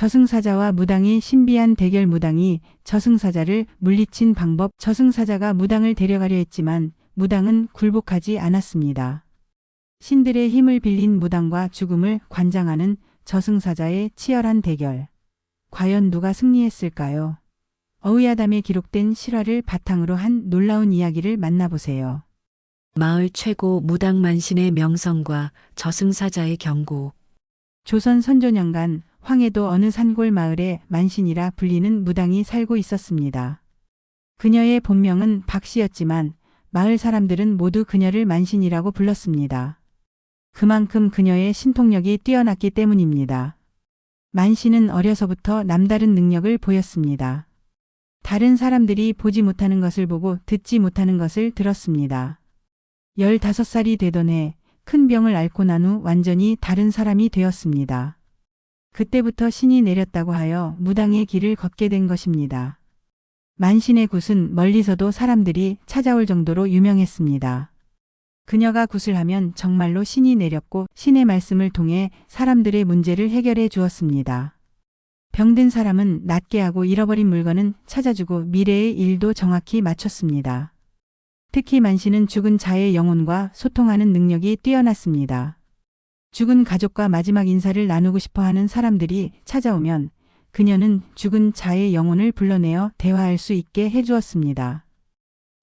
저승사자와 무당의 신비한 대결. 무당이 저승사자를 물리친 방법. 저승사자가 무당을 데려가려 했지만 무당은 굴복하지 않았습니다. 신들의 힘을 빌린 무당과 죽음을 관장하는 저승사자의 치열한 대결. 과연 누가 승리했을까요? 어휘야담에 기록된 실화를 바탕으로 한 놀라운 이야기를 만나보세요. 마을 최고 무당 만신의 명성과 저승사자의 경고. 조선 선조년간 황해도 어느 산골 마을에 만신이라 불리는 무당이 살고 있었습니다. 그녀의 본명은 박씨였지만 마을 사람들은 모두 그녀를 만신이라고 불렀습니다. 그만큼 그녀의 신통력이 뛰어났기 때문입니다. 만신은 어려서부터 남다른 능력을 보였습니다. 다른 사람들이 보지 못하는 것을 보고 듣지 못하는 것을 들었습니다. 15살이 되던 해 큰 병을 앓고 난 후 완전히 다른 사람이 되었습니다. 그때부터 신이 내렸다고 하여 무당의 길을 걷게 된 것입니다. 만신의 굿은 멀리서도 사람들이 찾아올 정도로 유명했습니다. 그녀가 굿을 하면 정말로 신이 내렸고 신의 말씀을 통해 사람들의 문제를 해결해 주었습니다. 병든 사람은 낫게 하고 잃어버린 물건은 찾아주고 미래의 일도 정확히 맞췄습니다. 특히 만신은 죽은 자의 영혼과 소통하는 능력이 뛰어났습니다. 죽은 가족과 마지막 인사를 나누고 싶어 하는 사람들이 찾아오면 그녀는 죽은 자의 영혼을 불러내어 대화할 수 있게 해주었습니다.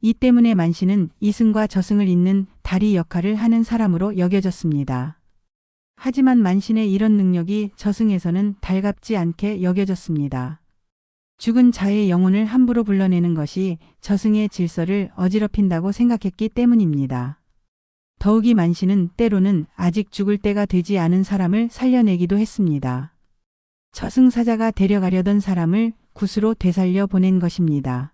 이 때문에 만신은 이승과 저승을 잇는 다리 역할을 하는 사람으로 여겨졌습니다. 하지만 만신의 이런 능력이 저승에서는 달갑지 않게 여겨졌습니다. 죽은 자의 영혼을 함부로 불러내는 것이 저승의 질서를 어지럽힌다고 생각했기 때문입니다. 더욱이 만신은 때로는 아직 죽을 때가 되지 않은 사람을 살려내기도 했습니다. 저승사자가 데려가려던 사람을 굿으로 되살려 보낸 것입니다.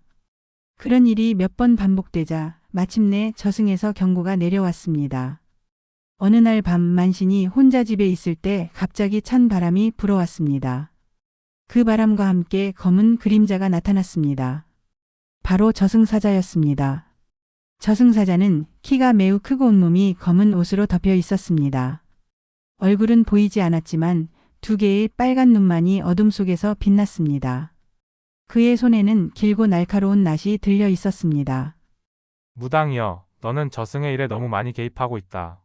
그런 일이 몇 번 반복되자 마침내 저승에서 경고가 내려왔습니다. 어느 날 밤 만신이 혼자 집에 있을 때 갑자기 찬 바람이 불어왔습니다. 그 바람과 함께 검은 그림자가 나타났습니다. 바로 저승사자였습니다. 저승사자는 키가 매우 크고 온몸이 검은 옷으로 덮여 있었습니다. 얼굴은 보이지 않았지만 두 개의 빨간 눈만이 어둠 속에서 빛났습니다. 그의 손에는 길고 날카로운 낫이 들려 있었습니다. 무당이여, 너는 저승의 일에 너무 많이 개입하고 있다.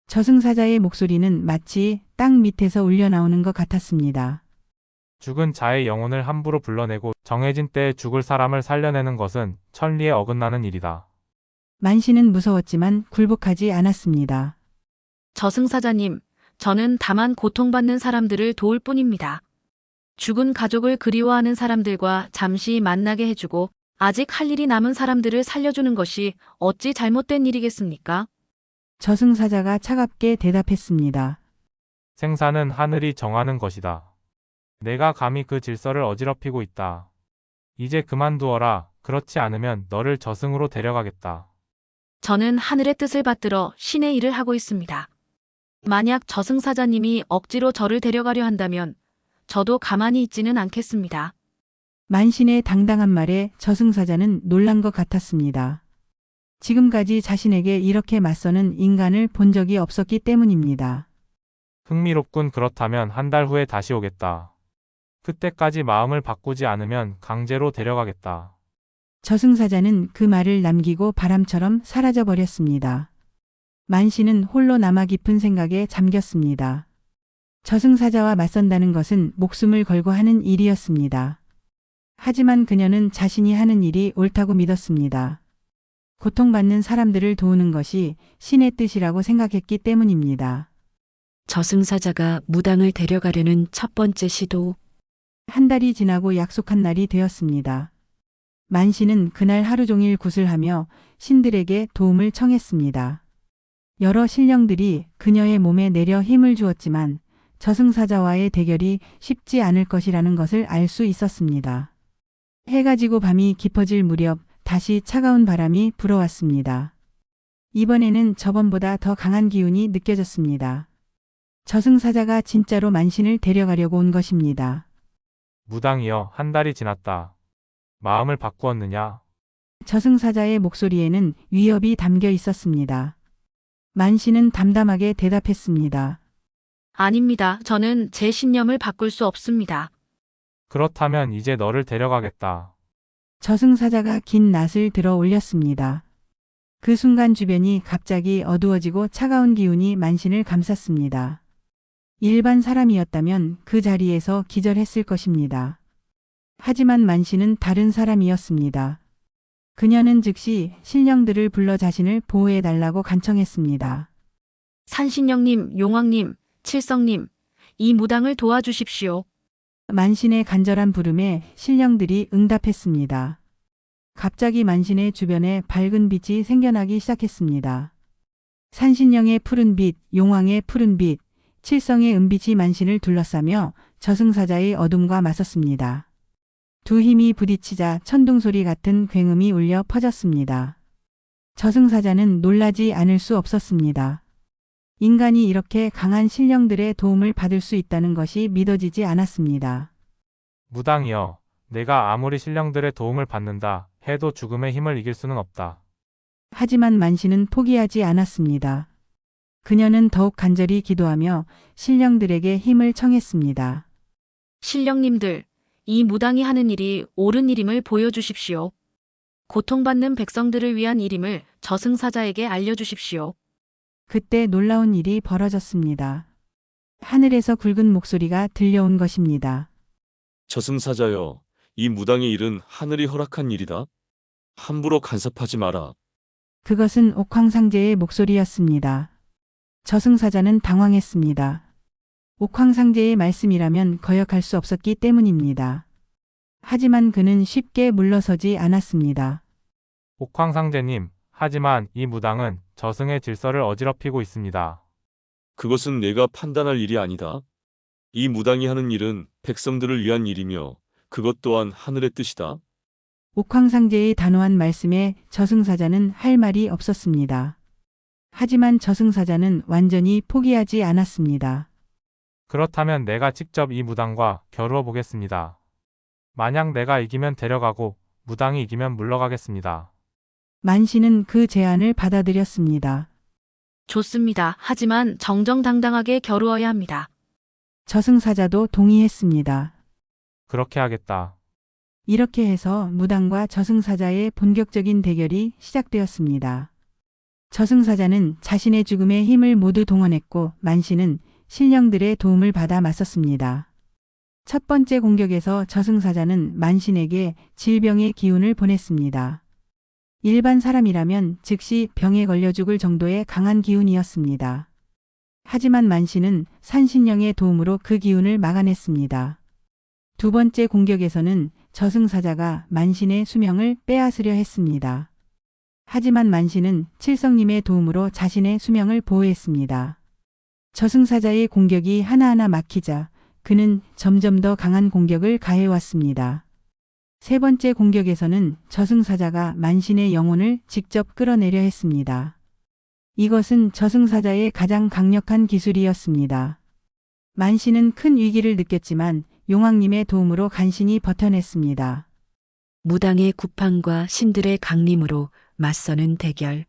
저승사자의 목소리는 마치 땅 밑에서 울려나오는 것 같았습니다. 죽은 자의 영혼을 함부로 불러내고 정해진 때에 죽을 사람을 살려내는 것은 천리에 어긋나는 일이다. 만신은 무서웠지만 굴복하지 않았습니다. 저승사자님, 저는 다만 고통받는 사람들을 도울 뿐입니다. 죽은 가족을 그리워하는 사람들과 잠시 만나게 해주고 아직 할 일이 남은 사람들을 살려주는 것이 어찌 잘못된 일이겠습니까? 저승사자가 차갑게 대답했습니다. 생사는 하늘이 정하는 것이다. 내가 감히 그 질서를 어지럽히고 있다. 이제 그만두어라. 그렇지 않으면 너를 저승으로 데려가겠다. 저는 하늘의 뜻을 받들어 신의 일을 하고 있습니다. 만약 저승사자님이 억지로 저를 데려가려 한다면 저도 가만히 있지는 않겠습니다. 만신의 당당한 말에 저승사자는 놀란 것 같았습니다. 지금까지 자신에게 이렇게 맞서는 인간을 본 적이 없었기 때문입니다. 흥미롭군. 그렇다면 한 달 후에 다시 오겠다. 그때까지 마음을 바꾸지 않으면 강제로 데려가겠다. 저승사자는 그 말을 남기고 바람처럼 사라져 버렸습니다. 만신은 홀로 남아 깊은 생각에 잠겼습니다. 저승사자와 맞선다는 것은 목숨을 걸고 하는 일이었습니다. 하지만 그녀는 자신이 하는 일이 옳다고 믿었습니다. 고통받는 사람들을 도우는 것이 신의 뜻이라고 생각했기 때문입니다. 저승사자가 무당을 데려가려는 첫 번째 시도. 한 달이 지나고 약속한 날이 되었습니다. 만신은 그날 하루 종일 굿을 하며 신들에게 도움을 청했습니다. 여러 신령들이 그녀의 몸에 내려 힘을 주었지만 저승사자와의 대결이 쉽지 않을 것이라는 것을 알 수 있었습니다. 해가 지고 밤이 깊어질 무렵 다시 차가운 바람이 불어왔습니다. 이번에는 저번보다 더 강한 기운이 느껴졌습니다. 저승사자가 진짜로 만신을 데려가려고 온 것입니다. 무당이여, 한 달이 지났다. 마음을 바꾸었느냐? 저승사자의 목소리에는 위협이 담겨 있었습니다. 만신은 담담하게 대답했습니다. 아닙니다. 저는 제 신념을 바꿀 수 없습니다. 그렇다면 이제 너를 데려가겠다. 저승사자가 긴 낫을 들어 올렸습니다. 그 순간 주변이 갑자기 어두워지고 차가운 기운이 만신을 감쌌습니다. 일반 사람이었다면 그 자리에서 기절했을 것입니다. 하지만 만신은 다른 사람이었습니다. 그녀는 즉시 신령들을 불러 자신을 보호해달라고 간청했습니다. 산신령님, 용왕님, 칠성님, 이 무당을 도와주십시오. 만신의 간절한 부름에 신령들이 응답했습니다. 갑자기 만신의 주변에 밝은 빛이 생겨나기 시작했습니다. 산신령의 푸른 빛, 용왕의 푸른 빛, 칠성의 은빛이 만신을 둘러싸며 저승사자의 어둠과 맞섰습니다. 두 힘이 부딪히자 천둥소리 같은 굉음이 울려 퍼졌습니다. 저승사자는 놀라지 않을 수 없었습니다. 인간이 이렇게 강한 신령들의 도움을 받을 수 있다는 것이 믿어지지 않았습니다. 무당이여, 내가 아무리 신령들의 도움을 받는다 해도 죽음의 힘을 이길 수는 없다. 하지만 만신은 포기하지 않았습니다. 그녀는 더욱 간절히 기도하며 신령들에게 힘을 청했습니다. 신령님들, 이 무당이 하는 일이 옳은 일임을 보여주십시오. 고통받는 백성들을 위한 일임을 저승사자에게 알려주십시오. 그때 놀라운 일이 벌어졌습니다. 하늘에서 굵은 목소리가 들려온 것입니다. 저승사자여, 이 무당의 일은 하늘이 허락한 일이다. 함부로 간섭하지 마라. 그것은 옥황상제의 목소리였습니다. 저승사자는 당황했습니다. 옥황상제의 말씀이라면 거역할 수 없었기 때문입니다. 하지만 그는 쉽게 물러서지 않았습니다. 옥황상제님, 하지만 이 무당은 저승의 질서를 어지럽히고 있습니다. 그것은 내가 판단할 일이 아니다. 이 무당이 하는 일은 백성들을 위한 일이며 그것 또한 하늘의 뜻이다. 옥황상제의 단호한 말씀에 저승사자는 할 말이 없었습니다. 하지만 저승사자는 완전히 포기하지 않았습니다. 그렇다면 내가 직접 이 무당과 겨루어 보겠습니다. 만약 내가 이기면 데려가고 무당이 이기면 물러가겠습니다. 만신은 그 제안을 받아들였습니다. 좋습니다. 하지만 정정당당하게 겨루어야 합니다. 저승사자도 동의했습니다. 그렇게 하겠다. 이렇게 해서 무당과 저승사자의 본격적인 대결이 시작되었습니다. 저승사자는 자신의 죽음에 힘을 모두 동원했고 만신은 신령들의 도움을 받아 맞섰습니다. 첫 번째 공격에서 저승사자는 만신에게 질병의 기운을 보냈습니다. 일반 사람이라면 즉시 병에 걸려 죽을 정도의 강한 기운이었습니다. 하지만 만신은 산신령의 도움으로 그 기운을 막아냈습니다. 두 번째 공격에서는 저승사자가 만신의 수명을 빼앗으려 했습니다. 하지만 만신은 칠성님의 도움으로 자신의 수명을 보호했습니다. 저승사자의 공격이 하나하나 막히자 그는 점점 더 강한 공격을 가해왔습니다. 세 번째 공격에서는 저승사자가 만신의 영혼을 직접 끌어내려 했습니다. 이것은 저승사자의 가장 강력한 기술이었습니다. 만신은 큰 위기를 느꼈지만 용왕님의 도움으로 간신히 버텨냈습니다. 무당의 구판과 신들의 강림으로 맞서는 대결.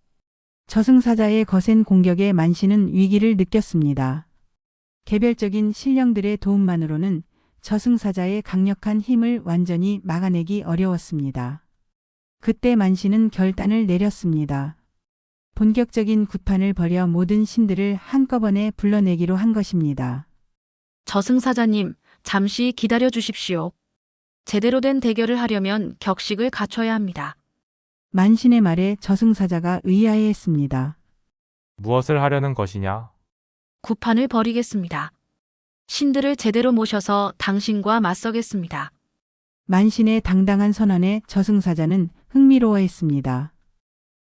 저승사자의 거센 공격에 만신은 위기를 느꼈습니다. 개별적인 신령들의 도움만으로는 저승사자의 강력한 힘을 완전히 막아내기 어려웠습니다. 그때 만신은 결단을 내렸습니다. 본격적인 구판을 벌여 모든 신들을 한꺼번에 불러내기로 한 것입니다. 저승사자님, 잠시 기다려 주십시오. 제대로 된 대결을 하려면 격식을 갖춰야 합니다. 만신의 말에 저승사자가 의아해했습니다. 무엇을 하려는 것이냐? 구판을 벌이겠습니다. 신들을 제대로 모셔서 당신과 맞서겠습니다. 만신의 당당한 선언에 저승사자는 흥미로워했습니다.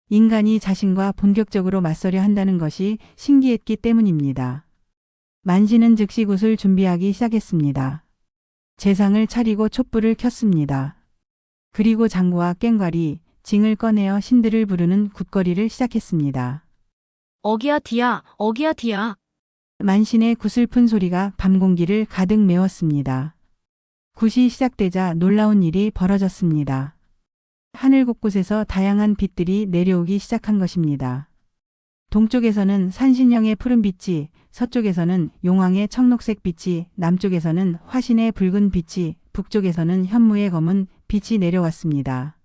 인간이 자신과 본격적으로 맞서려 한다는 것이 신기했기 때문입니다. 만신은 즉시 굿을 준비하기 시작했습니다. 제상을 차리고 촛불을 켰습니다. 그리고 장구와 꽹과리, 징을 꺼내어 신들을 부르는 굿거리를 시작했습니다. 어기야 디야, 어기야 디야. 만신의 구슬픈 소리가 밤 공기를 가득 메웠습니다. 굿이 시작되자 놀라운 일이 벌어졌습니다. 하늘 곳곳에서 다양한 빛들이 내려오기 시작한 것입니다. 동쪽에서는 산신령의 푸른 빛이, 서쪽에서는 용왕의 청록색 빛이, 남쪽에서는 화신의 붉은 빛이, 북쪽에서는 현무의 검은 빛이 내려왔습니다.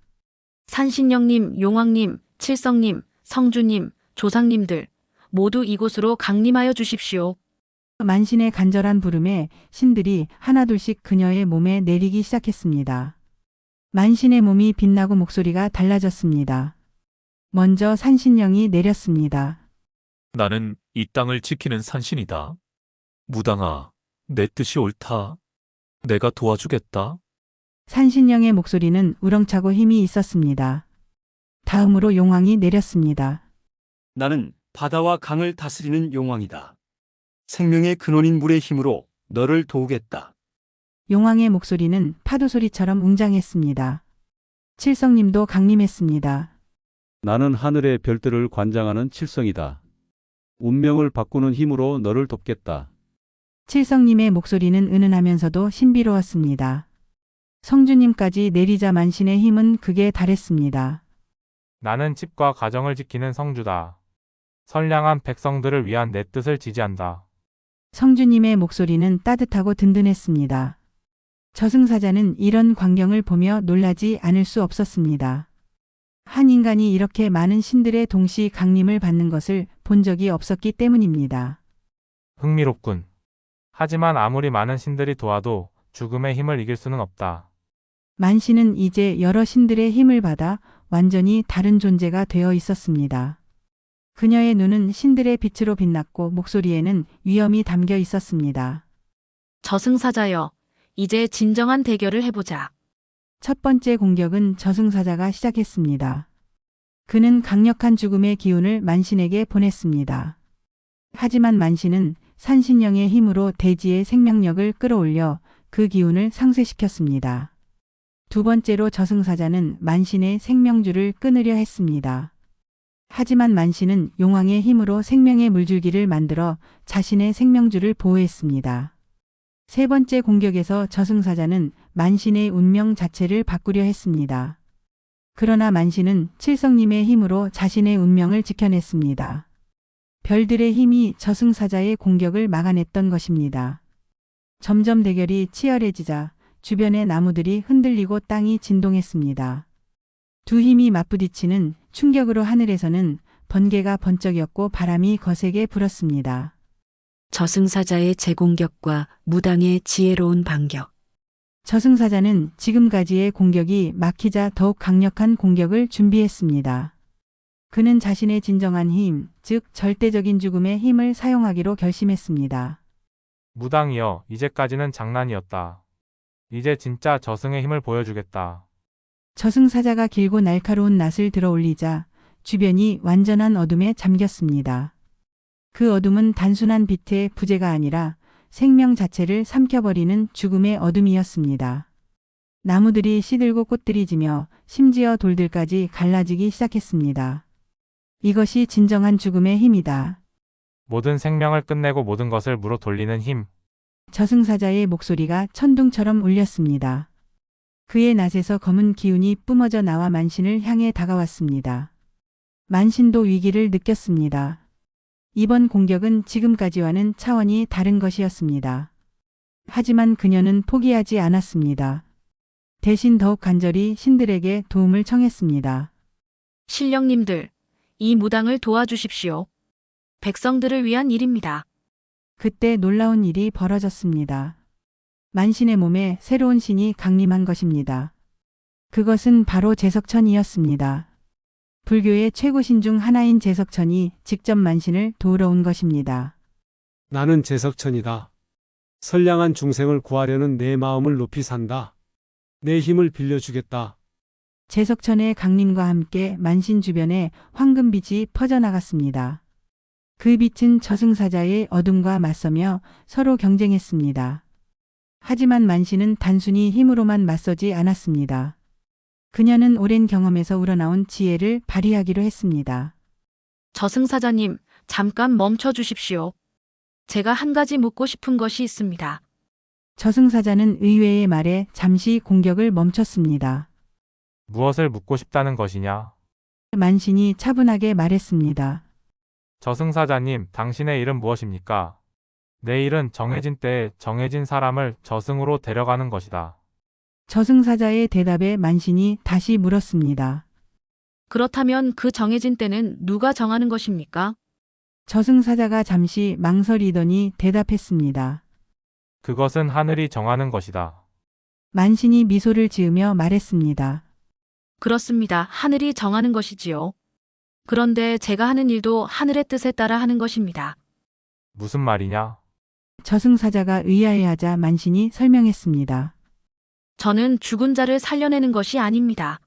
산신령님, 용왕님, 칠성님, 성주님, 조상님들 모두 이곳으로 강림하여 주십시오. 만신의 간절한 부름에 신들이 하나둘씩 그녀의 몸에 내리기 시작했습니다. 만신의 몸이 빛나고 목소리가 달라졌습니다. 먼저 산신령이 내렸습니다. 나는 이 땅을 지키는 산신이다. 무당아, 내 뜻이 옳다. 내가 도와주겠다. 산신령의 목소리는 우렁차고 힘이 있었습니다. 다음으로 용왕이 내렸습니다. 나는 바다와 강을 다스리는 용왕이다. 생명의 근원인 물의 힘으로 너를 도우겠다. 용왕의 목소리는 파도 소리처럼 웅장했습니다. 칠성님도 강림했습니다. 나는 하늘의 별들을 관장하는 칠성이다. 운명을 바꾸는 힘으로 너를 돕겠다. 칠성님의 목소리는 은은하면서도 신비로웠습니다. 성주님까지 내리자 만신의 힘은 극에 달했습니다. 나는 집과 가정을 지키는 성주다. 선량한 백성들을 위한 내 뜻을 지지한다. 성주님의 목소리는 따뜻하고 든든했습니다. 저승사자는 이런 광경을 보며 놀라지 않을 수 없었습니다. 한 인간이 이렇게 많은 신들의 동시 강림을 받는 것을 본 적이 없었기 때문입니다. 흥미롭군. 하지만 아무리 많은 신들이 도와도 죽음의 힘을 이길 수는 없다. 만신은 이제 여러 신들의 힘을 받아 완전히 다른 존재가 되어 있었습니다. 그녀의 눈은 신들의 빛으로 빛났고 목소리에는 위엄이 담겨 있었습니다. 저승사자여, 이제 진정한 대결을 해보자. 첫 번째 공격은 저승사자가 시작했습니다. 그는 강력한 죽음의 기운을 만신에게 보냈습니다. 하지만 만신은 산신령의 힘으로 대지의 생명력을 끌어올려 그 기운을 상쇄시켰습니다. 두 번째로 저승사자는 만신의 생명줄을 끊으려 했습니다. 하지만 만신은 용왕의 힘으로 생명의 물줄기를 만들어 자신의 생명줄을 보호했습니다. 세 번째 공격에서 저승사자는 만신의 운명 자체를 바꾸려 했습니다. 그러나 만신은 칠성님의 힘으로 자신의 운명을 지켜냈습니다. 별들의 힘이 저승사자의 공격을 막아냈던 것입니다. 점점 대결이 치열해지자 주변의 나무들이 흔들리고 땅이 진동했습니다. 두 힘이 맞부딪히는 충격으로 하늘에서는 번개가 번쩍였고 바람이 거세게 불었습니다. 저승사자의 재공격과 무당의 지혜로운 반격. 저승사자는 지금까지의 공격이 막히자 더욱 강력한 공격을 준비했습니다. 그는 자신의 진정한 힘, 즉 절대적인 죽음의 힘을 사용하기로 결심했습니다. 무당이여, 이제까지는 장난이었다. 이제 진짜 저승의 힘을 보여주겠다. 저승사자가 길고 날카로운 낫을 들어 올리자 주변이 완전한 어둠에 잠겼습니다. 그 어둠은 단순한 빛의 부재가 아니라 생명 자체를 삼켜버리는 죽음의 어둠이었습니다. 나무들이 시들고 꽃들이 지며 심지어 돌들까지 갈라지기 시작했습니다. 이것이 진정한 죽음의 힘이다. 모든 생명을 끝내고 모든 것을 무로 돌리는 힘. 저승사자의 목소리가 천둥처럼 울렸습니다. 그의 낫에서 검은 기운이 뿜어져 나와 만신을 향해 다가왔습니다. 만신도 위기를 느꼈습니다. 이번 공격은 지금까지와는 차원이 다른 것이었습니다. 하지만 그녀는 포기하지 않았습니다. 대신 더욱 간절히 신들에게 도움을 청했습니다. 신령님들, 이 무당을 도와주십시오. 백성들을 위한 일입니다. 그때 놀라운 일이 벌어졌습니다. 만신의 몸에 새로운 신이 강림한 것입니다. 그것은 바로 제석천이었습니다. 불교의 최고신 중 하나인 제석천이 직접 만신을 도우러 온 것입니다. 나는 제석천이다. 선량한 중생을 구하려는 내 마음을 높이 산다. 내 힘을 빌려주겠다. 제석천의 강림과 함께 만신 주변에 황금빛이 퍼져나갔습니다. 그 빛은 저승사자의 어둠과 맞서며 서로 경쟁했습니다. 하지만 만신은 단순히 힘으로만 맞서지 않았습니다. 그녀는 오랜 경험에서 우러나온 지혜를 발휘하기로 했습니다. 저승사자님, 잠깐 멈춰 주십시오. 제가 한 가지 묻고 싶은 것이 있습니다. 저승사자는 의외의 말에 잠시 공격을 멈췄습니다. 무엇을 묻고 싶다는 것이냐? 만신이 차분하게 말했습니다. 저승사자님, 당신의 일은 무엇입니까? 내 일은 정해진 때에 정해진 사람을 저승으로 데려가는 것이다. 저승사자의 대답에 만신이 다시 물었습니다. 그렇다면 그 정해진 때는 누가 정하는 것입니까? 저승사자가 잠시 망설이더니 대답했습니다. 그것은 하늘이 정하는 것이다. 만신이 미소를 지으며 말했습니다. 그렇습니다. 하늘이 정하는 것이지요. 그런데 제가 하는 일도 하늘의 뜻에 따라 하는 것입니다. 무슨 말이냐? 저승사자가 의아해하자 만신이 설명했습니다. 저는 죽은 자를 살려내는 것이 아닙니다.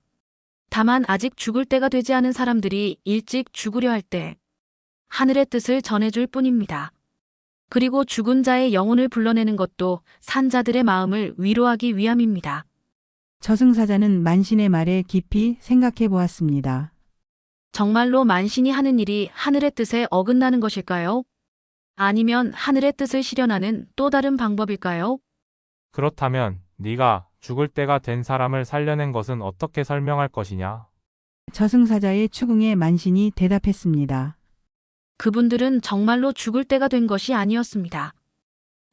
다만 아직 죽을 때가 되지 않은 사람들이 일찍 죽으려 할 때 하늘의 뜻을 전해줄 뿐입니다. 그리고 죽은 자의 영혼을 불러내는 것도 산자들의 마음을 위로하기 위함입니다. 저승사자는 만신의 말에 깊이 생각해 보았습니다. 정말로 만신이 하는 일이 하늘의 뜻에 어긋나는 것일까요? 아니면 하늘의 뜻을 실현하는 또 다른 방법일까요? 그렇다면 네가 죽을 때가 된 사람을 살려낸 것은 어떻게 설명할 것이냐? 저승사자의 추궁에 만신이 대답했습니다. 그분들은 정말로 죽을 때가 된 것이 아니었습니다.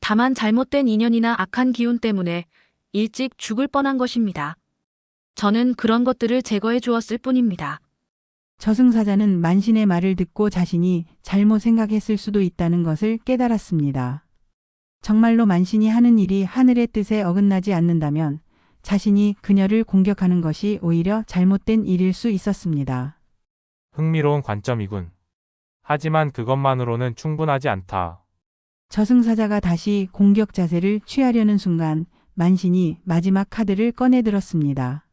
다만 잘못된 인연이나 악한 기운 때문에 일찍 죽을 뻔한 것입니다. 저는 그런 것들을 제거해 주었을 뿐입니다. 저승사자는 만신의 말을 듣고 자신이 잘못 생각했을 수도 있다는 것을 깨달았습니다. 정말로 만신이 하는 일이 하늘의 뜻에 어긋나지 않는다면 자신이 그녀를 공격하는 것이 오히려 잘못된 일일 수 있었습니다. 흥미로운 관점이군. 하지만 그것만으로는 충분하지 않다. 저승사자가 다시 공격 자세를 취하려는 순간 만신이 마지막 카드를 꺼내들었습니다.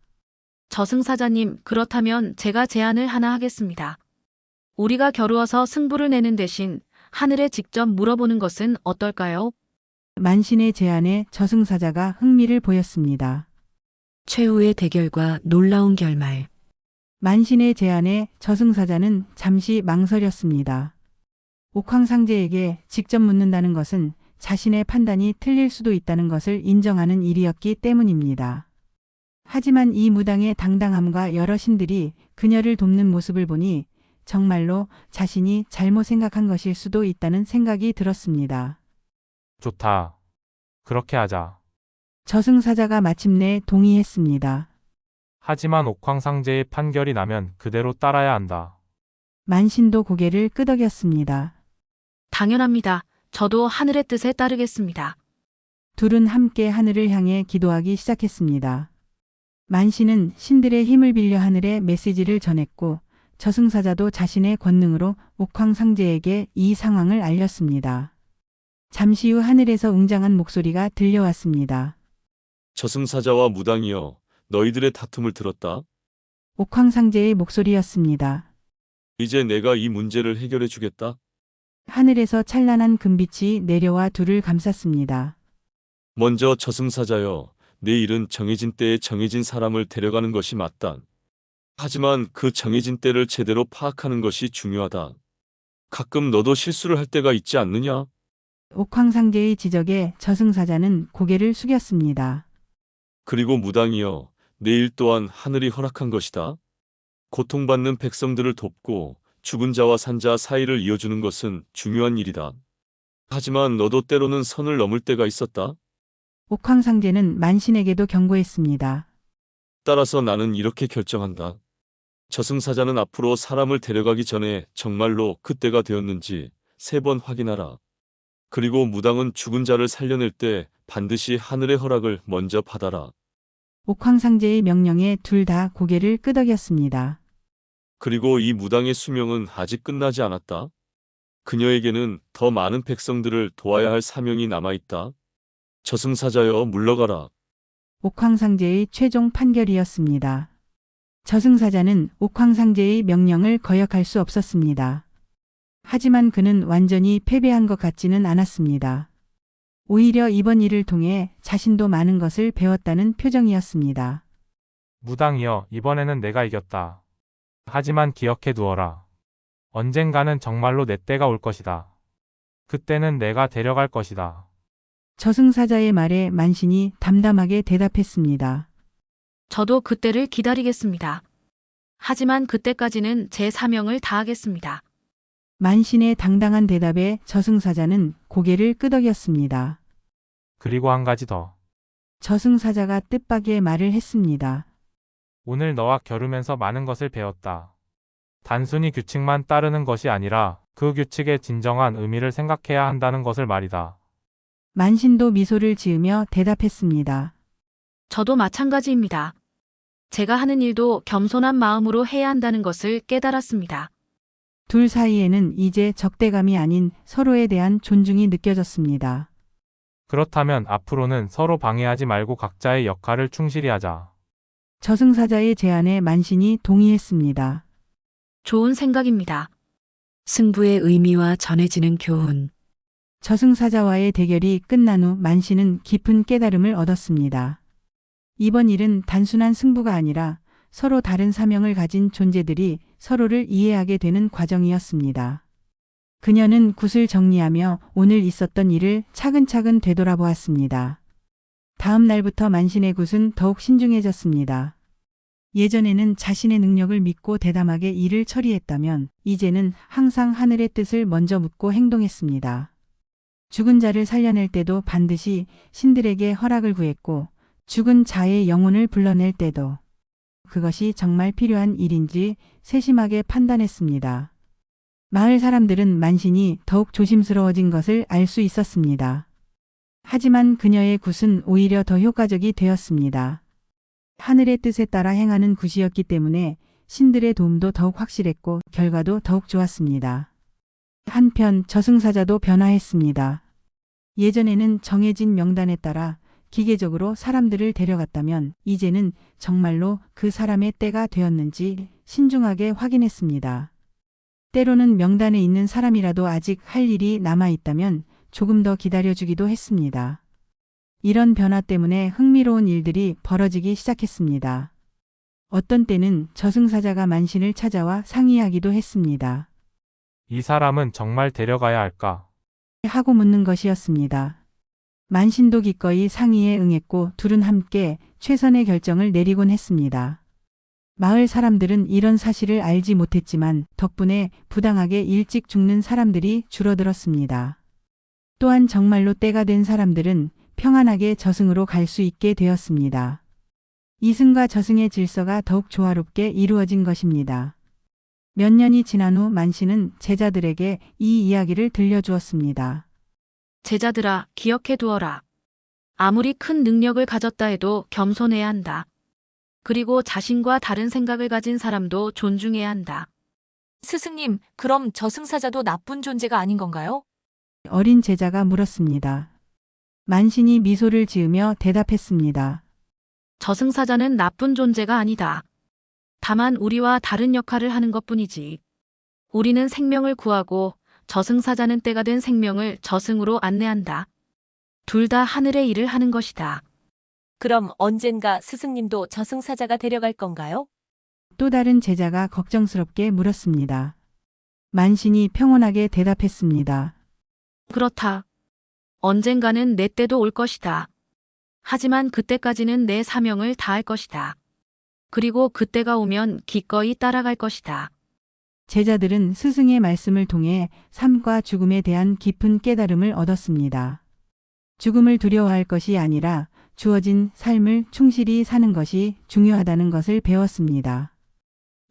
저승사자님, 그렇다면 제가 제안을 하나 하겠습니다. 우리가 겨루어서 승부를 내는 대신 하늘에 직접 물어보는 것은 어떨까요? 만신의 제안에 저승사자가 흥미를 보였습니다. 최후의 대결과 놀라운 결말. 만신의 제안에 저승사자는 잠시 망설였습니다. 옥황상제에게 직접 묻는다는 것은 자신의 판단이 틀릴 수도 있다는 것을 인정하는 일이었기 때문입니다. 하지만 이 무당의 당당함과 여러 신들이 그녀를 돕는 모습을 보니 정말로 자신이 잘못 생각한 것일 수도 있다는 생각이 들었습니다. 좋다. 그렇게 하자. 저승사자가 마침내 동의했습니다. 하지만 옥황상제의 판결이 나면 그대로 따라야 한다. 만신도 고개를 끄덕였습니다. 당연합니다. 저도 하늘의 뜻에 따르겠습니다. 둘은 함께 하늘을 향해 기도하기 시작했습니다. 만신은 신들의 힘을 빌려 하늘에 메시지를 전했고 저승사자도 자신의 권능으로 옥황상제에게 이 상황을 알렸습니다. 잠시 후 하늘에서 웅장한 목소리가 들려왔습니다. 저승사자와 무당이여, 너희들의 다툼을 들었다. 옥황상제의 목소리였습니다. 이제 내가 이 문제를 해결해 주겠다. 하늘에서 찬란한 금빛이 내려와 둘을 감쌌습니다. 먼저 저승사자여, 내 일은 정해진 때에 정해진 사람을 데려가는 것이 맞다. 하지만 그 정해진 때를 제대로 파악하는 것이 중요하다. 가끔 너도 실수를 할 때가 있지 않느냐? 옥황상제의 지적에 저승사자는 고개를 숙였습니다. 그리고 무당이여, 내 일 또한 하늘이 허락한 것이다. 고통받는 백성들을 돕고 죽은 자와 산 자 사이를 이어주는 것은 중요한 일이다. 하지만 너도 때로는 선을 넘을 때가 있었다. 옥황상제는 만신에게도 경고했습니다. 따라서 나는 이렇게 결정한다. 저승사자는 앞으로 사람을 데려가기 전에 정말로 그때가 되었는지 3번 확인하라. 그리고 무당은 죽은 자를 살려낼 때 반드시 하늘의 허락을 먼저 받아라. 옥황상제의 명령에 둘 다 고개를 끄덕였습니다. 그리고 이 무당의 수명은 아직 끝나지 않았다. 그녀에게는 더 많은 백성들을 도와야 할 사명이 남아있다. 저승사자여, 물러가라. 옥황상제의 최종 판결이었습니다. 저승사자는 옥황상제의 명령을 거역할 수 없었습니다. 하지만 그는 완전히 패배한 것 같지는 않았습니다. 오히려 이번 일을 통해 자신도 많은 것을 배웠다는 표정이었습니다. 무당이여, 이번에는 내가 이겼다. 하지만 기억해 두어라. 언젠가는 정말로 내 때가 올 것이다. 그때는 내가 데려갈 것이다. 저승사자의 말에 만신이 담담하게 대답했습니다. 저도 그때를 기다리겠습니다. 하지만 그때까지는 제 사명을 다하겠습니다. 만신의 당당한 대답에 저승사자는 고개를 끄덕였습니다. 그리고 한 가지 더. 저승사자가 뜻밖의 말을 했습니다. 오늘 너와 겨루면서 많은 것을 배웠다. 단순히 규칙만 따르는 것이 아니라 그 규칙의 진정한 의미를 생각해야 한다는 것을 말이다. 만신도 미소를 지으며 대답했습니다. 저도 마찬가지입니다. 제가 하는 일도 겸손한 마음으로 해야 한다는 것을 깨달았습니다. 둘 사이에는 이제 적대감이 아닌 서로에 대한 존중이 느껴졌습니다. 그렇다면 앞으로는 서로 방해하지 말고 각자의 역할을 충실히 하자. 저승사자의 제안에 만신이 동의했습니다. 좋은 생각입니다. 승부의 의미와 전해지는 교훈. 저승사자와의 대결이 끝난 후 만신은 깊은 깨달음을 얻었습니다. 이번 일은 단순한 승부가 아니라 서로 다른 사명을 가진 존재들이 서로를 이해하게 되는 과정이었습니다. 그녀는 굿을 정리하며 오늘 있었던 일을 차근차근 되돌아보았습니다. 다음 날부터 만신의 굿은 더욱 신중해졌습니다. 예전에는 자신의 능력을 믿고 대담하게 일을 처리했다면 이제는 항상 하늘의 뜻을 먼저 묻고 행동했습니다. 죽은 자를 살려낼 때도 반드시 신들에게 허락을 구했고 죽은 자의 영혼을 불러낼 때도 그것이 정말 필요한 일인지 세심하게 판단했습니다. 마을 사람들은 만신이 더욱 조심스러워진 것을 알 수 있었습니다. 하지만 그녀의 굿은 오히려 더 효과적이 되었습니다. 하늘의 뜻에 따라 행하는 굿이었기 때문에 신들의 도움도 더욱 확실했고 결과도 더욱 좋았습니다. 한편 저승사자도 변화했습니다. 예전에는 정해진 명단에 따라 기계적으로 사람들을 데려갔다면 이제는 정말로 그 사람의 때가 되었는지 신중하게 확인했습니다. 때로는 명단에 있는 사람이라도 아직 할 일이 남아있다면 조금 더 기다려주기도 했습니다. 이런 변화 때문에 흥미로운 일들이 벌어지기 시작했습니다. 어떤 때는 저승사자가 만신을 찾아와 상의하기도 했습니다. 이 사람은 정말 데려가야 할까? 하고 묻는 것이었습니다. 만신도 기꺼이 상의에 응했고 둘은 함께 최선의 결정을 내리곤 했습니다. 마을 사람들은 이런 사실을 알지 못했지만 덕분에 부당하게 일찍 죽는 사람들이 줄어들었습니다. 또한 정말로 때가 된 사람들은 평안하게 저승으로 갈 수 있게 되었습니다. 이승과 저승의 질서가 더욱 조화롭게 이루어진 것입니다. 몇 년이 지난 후 만신은 제자들에게 이 이야기를 들려주었습니다. 제자들아, 기억해 두어라. 아무리 큰 능력을 가졌다 해도 겸손해야 한다. 그리고 자신과 다른 생각을 가진 사람도 존중해야 한다. 스승님, 그럼 저승사자도 나쁜 존재가 아닌 건가요? 어린 제자가 물었습니다. 만신이 미소를 지으며 대답했습니다. 저승사자는 나쁜 존재가 아니다. 다만 우리와 다른 역할을 하는 것뿐이지. 우리는 생명을 구하고 저승사자는 때가 된 생명을 저승으로 안내한다. 둘 다 하늘의 일을 하는 것이다. 그럼 언젠가 스승님도 저승사자가 데려갈 건가요? 또 다른 제자가 걱정스럽게 물었습니다. 만신이 평온하게 대답했습니다. 그렇다. 언젠가는 내 때도 올 것이다. 하지만 그때까지는 내 사명을 다할 것이다. 그리고 그때가 오면 기꺼이 따라갈 것이다. 제자들은 스승의 말씀을 통해 삶과 죽음에 대한 깊은 깨달음을 얻었습니다. 죽음을 두려워할 것이 아니라 주어진 삶을 충실히 사는 것이 중요하다는 것을 배웠습니다.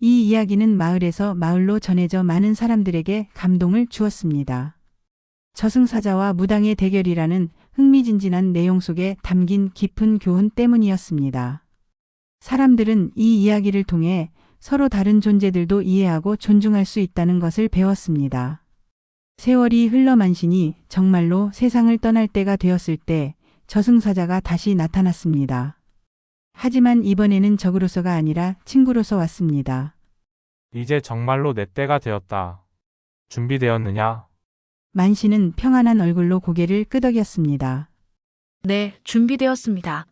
이 이야기는 마을에서 마을로 전해져 많은 사람들에게 감동을 주었습니다. 저승사자와 무당의 대결이라는 흥미진진한 내용 속에 담긴 깊은 교훈 때문이었습니다. 사람들은 이 이야기를 통해 서로 다른 존재들도 이해하고 존중할 수 있다는 것을 배웠습니다. 세월이 흘러 만신이 정말로 세상을 떠날 때가 되었을 때 저승사자가 다시 나타났습니다. 하지만 이번에는 적으로서가 아니라 친구로서 왔습니다. 이제 정말로 내 때가 되었다. 준비되었느냐? 만신은 평안한 얼굴로 고개를 끄덕였습니다. 네, 준비되었습니다.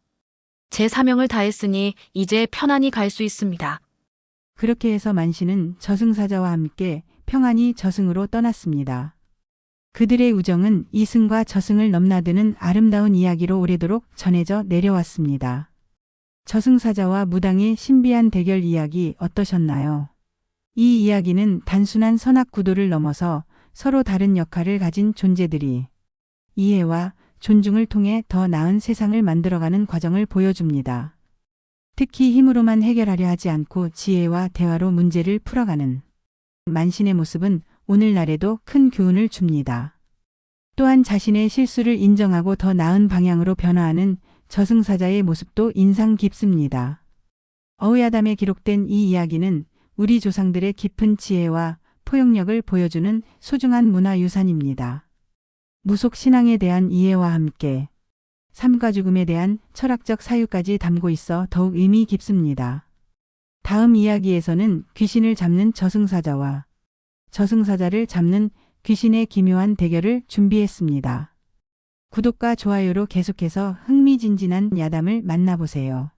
제 사명을 다했으니 이제 편안히 갈 수 있습니다. 그렇게 해서 만신은 저승사자와 함께 평안히 저승으로 떠났습니다. 그들의 우정은 이승과 저승을 넘나드는 아름다운 이야기로 오래도록 전해져 내려왔습니다. 저승사자와 무당의 신비한 대결 이야기 어떠셨나요? 이 이야기는 단순한 선악 구도를 넘어서 서로 다른 역할을 가진 존재들이 이해와 존중을 통해 더 나은 세상을 만들어가는 과정을 보여줍니다. 특히 힘으로만 해결하려 하지 않고 지혜와 대화로 문제를 풀어가는 만신의 모습은 오늘날에도 큰 교훈을 줍니다. 또한 자신의 실수를 인정하고 더 나은 방향으로 변화하는 저승사자의 모습도 인상 깊습니다. 어우야담에 기록된 이 이야기는 우리 조상들의 깊은 지혜와 포용력을 보여주는 소중한 문화유산입니다. 무속 신앙에 대한 이해와 함께 삶과 죽음에 대한 철학적 사유까지 담고 있어 더욱 의미 깊습니다. 다음 이야기에서는 귀신을 잡는 저승사자와 저승사자를 잡는 귀신의 기묘한 대결을 준비했습니다. 구독과 좋아요로 계속해서 흥미진진한 야담을 만나보세요.